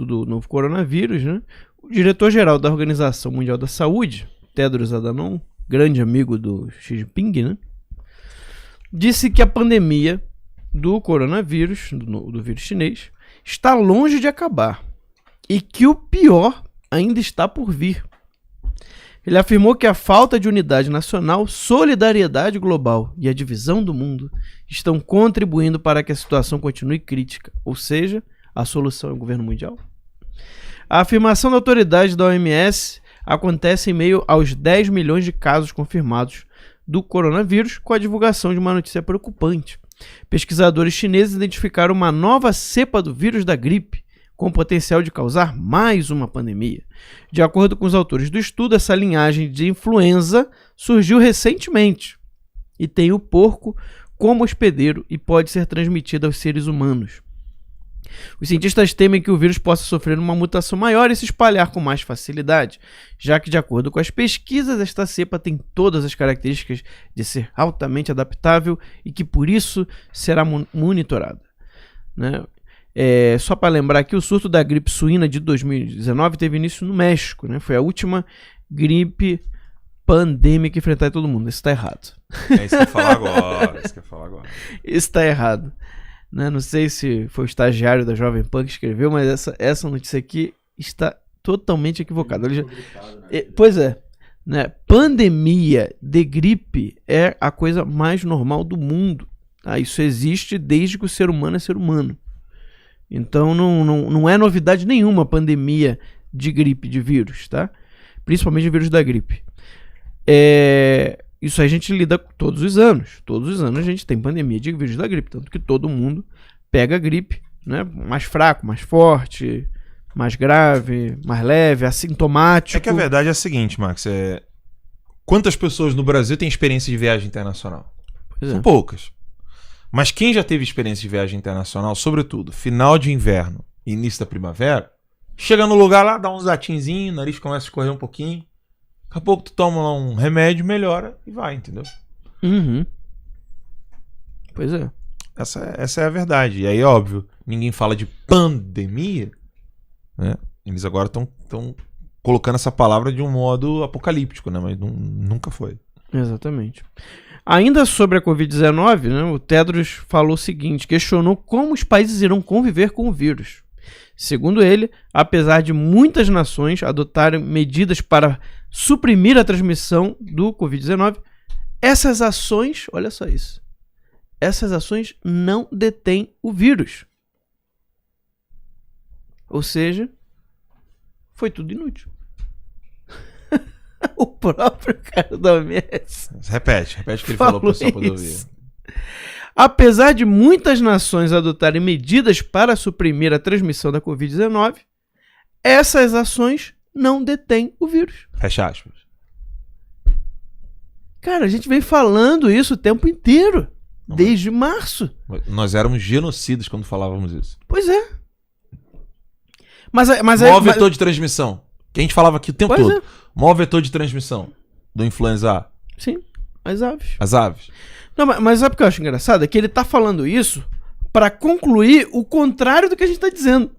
do novo coronavírus, né? O diretor-geral da Organização Mundial da Saúde, Tedros Adhanom, grande amigo do Xi Jinping, né? Disse que a pandemia do coronavírus, do vírus chinês, está longe de acabar e que o pior ainda está por vir. Ele afirmou que a falta de unidade nacional, solidariedade global e a divisão do mundo estão contribuindo para que a situação continue crítica, ou seja, a solução é o governo mundial. A afirmação da autoridade da OMS acontece em meio aos 10 milhões de casos confirmados do coronavírus, com a divulgação de uma notícia preocupante. Pesquisadores chineses identificaram uma nova cepa do vírus da gripe, com potencial de causar mais uma pandemia. De acordo com os autores do estudo, essa linhagem de influenza surgiu recentemente e tem o porco como hospedeiro e pode ser transmitida aos seres humanos. Os cientistas temem que o vírus possa sofrer uma mutação maior e se espalhar com mais facilidade, já que, de acordo com as pesquisas, esta cepa tem todas as características de ser altamente adaptável e que, por isso, será monitorada. Né? Só para lembrar que o surto da gripe suína de 2019 teve início no México, né? Foi a última gripe pandêmica enfrentada em todo mundo. Isso está errado. É isso que eu ia falar agora. Isso está errado. Né? Não sei se foi o estagiário da Jovem Pan que escreveu, mas essa notícia aqui está totalmente equivocada. Pois é. Né? Pandemia de gripe é a coisa mais normal do mundo. Tá? Isso existe desde que o ser humano é ser humano. Então não é novidade nenhuma a pandemia de gripe, de vírus, tá? Principalmente de vírus da gripe. Isso aí a gente lida todos os anos. Todos os anos a gente tem pandemia de vírus da gripe. Tanto que todo mundo pega gripe, né? Mais fraco, mais forte, mais grave, mais leve, assintomático. É que a verdade é a seguinte, Max. Quantas pessoas no Brasil têm experiência de viagem internacional? São poucas. Mas quem já teve experiência de viagem internacional, sobretudo final de inverno e início da primavera, chega no lugar lá, dá uns latinzinhos, o nariz começa a escorrer um pouquinho, daqui a pouco tu toma lá um remédio, melhora e vai, entendeu? Uhum. Pois é. Essa é a verdade. E aí, óbvio, ninguém fala de pandemia, né? Eles agora estão colocando essa palavra de um modo apocalíptico, né? Mas nunca foi. Exatamente. Ainda sobre a Covid-19, né, o Tedros falou o seguinte, questionou como os países irão conviver com o vírus. Segundo ele, apesar de muitas nações adotarem medidas para suprimir a transmissão do Covid-19, essas ações, olha só isso, essas ações não detêm o vírus. Ou seja, foi tudo inútil. O próprio cara da OMS. Repete o que ele falou para o pessoal poder ouvir. Apesar de muitas nações adotarem medidas para suprimir a transmissão da Covid-19, essas ações não detêm o vírus. Fecha aspas. Cara, a gente vem falando isso o tempo inteiro. Desde março. Nós éramos genocidas quando falávamos isso. Pois é. Mas maior vetor de transmissão. Que a gente falava aqui o tempo todo. Maior vetor de transmissão do influenza A. Sim, as aves. As aves. Não, mas sabe o que eu acho engraçado? É que ele tá falando isso para concluir o contrário do que a gente tá dizendo.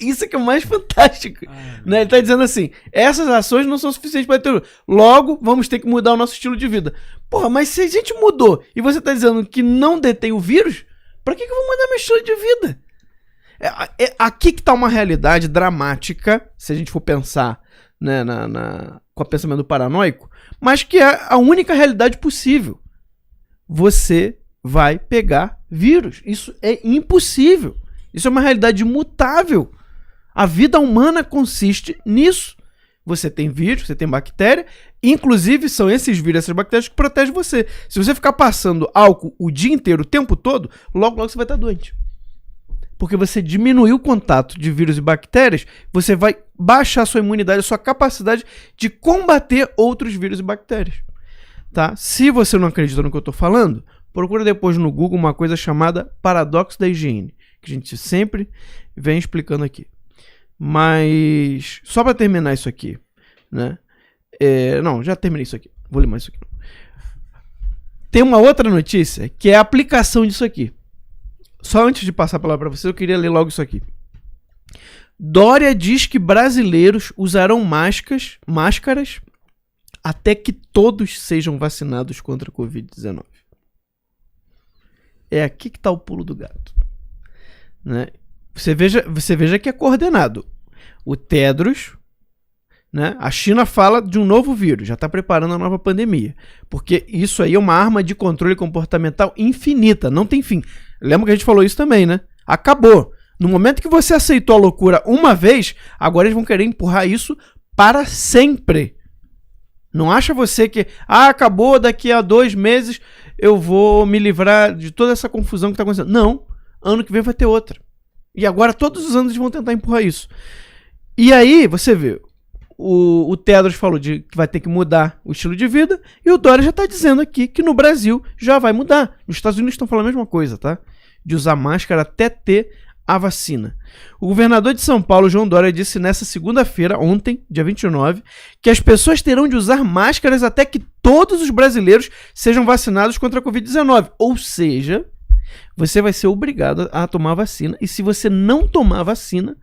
Isso é que é o mais fantástico. Né? Ele tá dizendo assim, essas ações não são suficientes para ter... Logo, vamos ter que mudar o nosso estilo de vida. Porra, mas se a gente mudou e você tá dizendo que não detém o vírus, pra que eu vou mudar meu estilo de vida? Aqui que tá uma realidade dramática, se a gente for pensar, né, com o pensamento paranoico, mas que é a única realidade possível. Você vai pegar vírus. Isso é impossível. Isso é uma realidade imutável. A vida humana consiste nisso. Você tem vírus, você tem bactéria, inclusive são esses vírus, essas bactérias que protegem você. Se você ficar passando álcool o dia inteiro, o tempo todo, logo você vai estar doente. Porque você diminuiu o contato de vírus e bactérias, você vai baixar a sua imunidade, a sua capacidade de combater outros vírus e bactérias. Tá? Se você não acredita no que eu estou falando, procura depois no Google uma coisa chamada paradoxo da higiene, que a gente sempre vem explicando aqui. Mas, só para terminar isso aqui, né? Não, já terminei isso aqui. Vou ler mais isso aqui. Tem uma outra notícia, que é a aplicação disso aqui. Só antes de passar a palavra para você, eu queria ler logo isso aqui. Dória diz que brasileiros usarão máscaras até que todos sejam vacinados contra a Covid-19. É aqui que está o pulo do gato. Né? Você veja que é coordenado. O Tedros, né? A China fala de um novo vírus, já está preparando a nova pandemia. Porque isso aí é uma arma de controle comportamental infinita, não tem fim. Lembra que a gente falou isso também, né? Acabou. No momento que você aceitou a loucura uma vez, agora eles vão querer empurrar isso para sempre. Não acha você que, acabou, daqui a 2 meses eu vou me livrar de toda essa confusão que está acontecendo. Não, ano que vem vai ter outra. E agora todos os anos eles vão tentar empurrar isso. E aí, você vê, o Tedros falou que vai ter que mudar o estilo de vida, e o Dória já está dizendo aqui que no Brasil já vai mudar. Nos Estados Unidos estão falando a mesma coisa, tá? De usar máscara até ter a vacina. O governador de São Paulo, João Dória, disse nessa segunda-feira, ontem, dia 29, que as pessoas terão de usar máscaras até que todos os brasileiros sejam vacinados contra a Covid-19. Ou seja, você vai ser obrigado a tomar a vacina, e se você não tomar a vacina,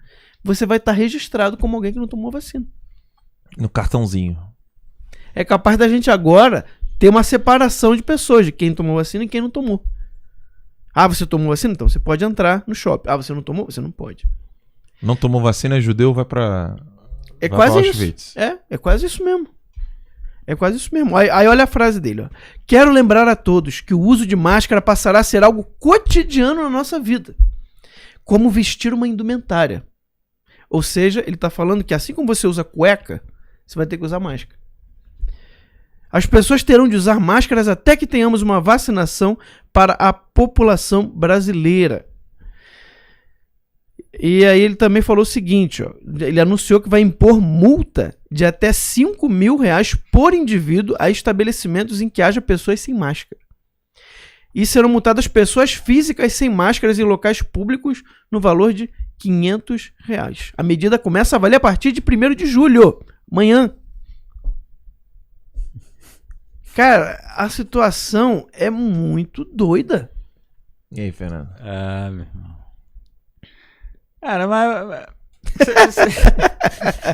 você vai estar registrado como alguém que não tomou a vacina. No cartãozinho. É capaz da gente agora ter uma separação de pessoas, de quem tomou vacina e quem não tomou. Você tomou vacina? Então você pode entrar no shopping. Você não tomou? Você não pode. Não tomou vacina, judeu vai pra... É quase isso. É quase isso mesmo. É quase isso mesmo. Aí olha a frase dele. Ó. Quero lembrar a todos que o uso de máscara passará a ser algo cotidiano na nossa vida. Como vestir uma indumentária. Ou seja, ele está falando que assim como você usa cueca, você vai ter que usar máscara. As pessoas terão de usar máscaras até que tenhamos uma vacinação para a população brasileira. E aí ele também falou o seguinte, ó, ele anunciou que vai impor multa de até R$5.000 por indivíduo a estabelecimentos em que haja pessoas sem máscara. E serão multadas pessoas físicas sem máscaras em locais públicos no valor de R$500. A medida começa a valer a partir de 1º de julho, amanhã. Cara, a situação é muito doida. E aí, Fernando? Meu irmão. Cara, mas...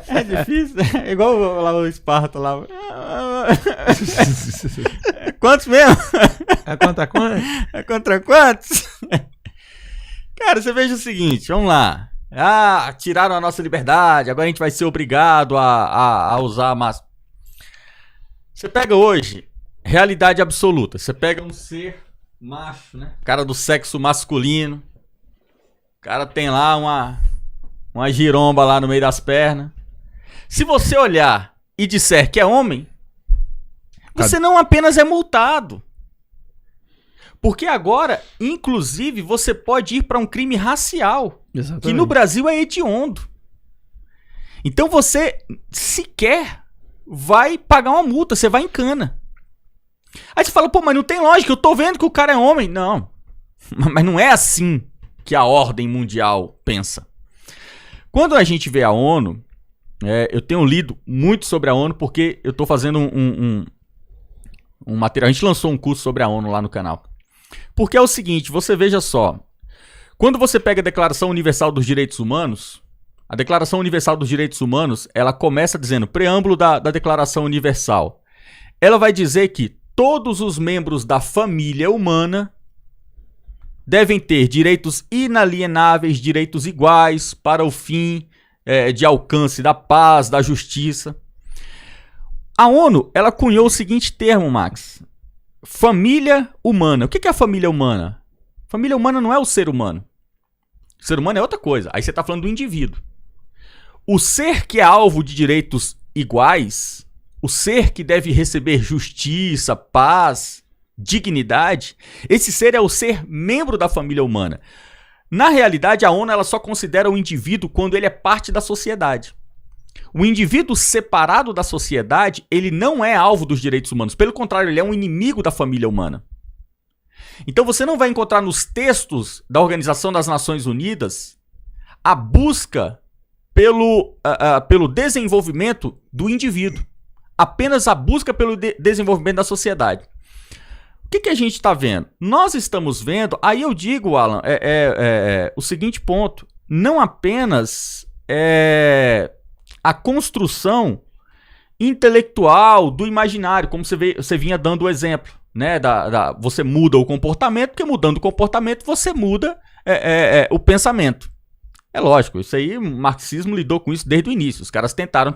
é difícil. É igual lá o Esparta lá. Quantos mesmo? É contra quantos? É contra quantos? Cara, você veja o seguinte, vamos lá. Tiraram a nossa liberdade, agora a gente vai ser obrigado a usar máscara. Você pega hoje, realidade absoluta. Você pega um ser macho, né? Cara do sexo masculino. O cara tem lá uma giromba lá no meio das pernas. Se você olhar e disser que é homem, você não apenas é multado. Porque agora, inclusive, você pode ir para um crime racial. Exatamente. Que no Brasil é hediondo. Então você sequer vai pagar uma multa, você vai em cana. Aí você fala, mas não tem lógica, eu tô vendo que o cara é homem. Não, mas não é assim que a ordem mundial pensa. Quando a gente vê a ONU, eu tenho lido muito sobre a ONU porque eu tô fazendo um material. A gente lançou um curso sobre a ONU lá no canal. Porque é o seguinte, você veja só. Quando você pega a Declaração Universal dos Direitos Humanos, a Declaração Universal dos Direitos Humanos, ela começa dizendo, preâmbulo da Declaração Universal. Ela vai dizer que todos os membros da família humana devem ter direitos inalienáveis, direitos iguais para o fim de alcance da paz, da justiça. A ONU, ela cunhou o seguinte termo, Max. Família humana. O que é a família humana? Família humana não é o ser humano. O ser humano é outra coisa. Aí você está falando do indivíduo. O ser que é alvo de direitos iguais, o ser que deve receber justiça, paz, dignidade, esse ser é o ser membro da família humana. Na realidade, a ONU ela só considera o indivíduo quando ele é parte da sociedade. O indivíduo separado da sociedade, ele não é alvo dos direitos humanos. Pelo contrário, ele é um inimigo da família humana. Então você não vai encontrar nos textos da Organização das Nações Unidas a busca pelo desenvolvimento do indivíduo. Apenas a busca pelo desenvolvimento da sociedade. O que a gente está vendo? Nós estamos vendo, aí eu digo, Alan, o seguinte ponto. Não apenas a construção intelectual do imaginário, como você vinha dando o exemplo, né? Você muda o comportamento, porque mudando o comportamento você muda o pensamento. É lógico, isso aí, o marxismo lidou com isso desde o início. Os caras tentaram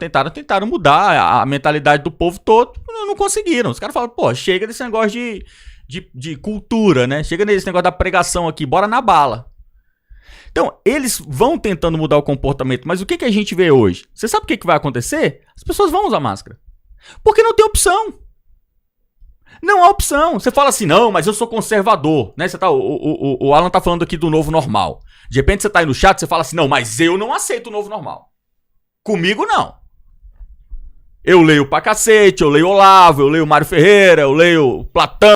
mudar a mentalidade do povo todo, não conseguiram. Os caras falaram, pô, chega desse negócio de cultura, né? Chega desse negócio da pregação aqui, bora na bala. Então, eles vão tentando mudar o comportamento, mas o que a gente vê hoje? Você sabe o que vai acontecer? As pessoas vão usar máscara. Porque não tem opção. Não há opção. Você fala assim, não, mas eu sou conservador, né? O Alan tá falando aqui do novo normal. De repente você tá aí no chat, você fala assim, não, mas eu não aceito o novo normal. Comigo não. Eu leio pra cacete, eu leio Olavo, eu leio Mário Ferreira, eu leio Platão.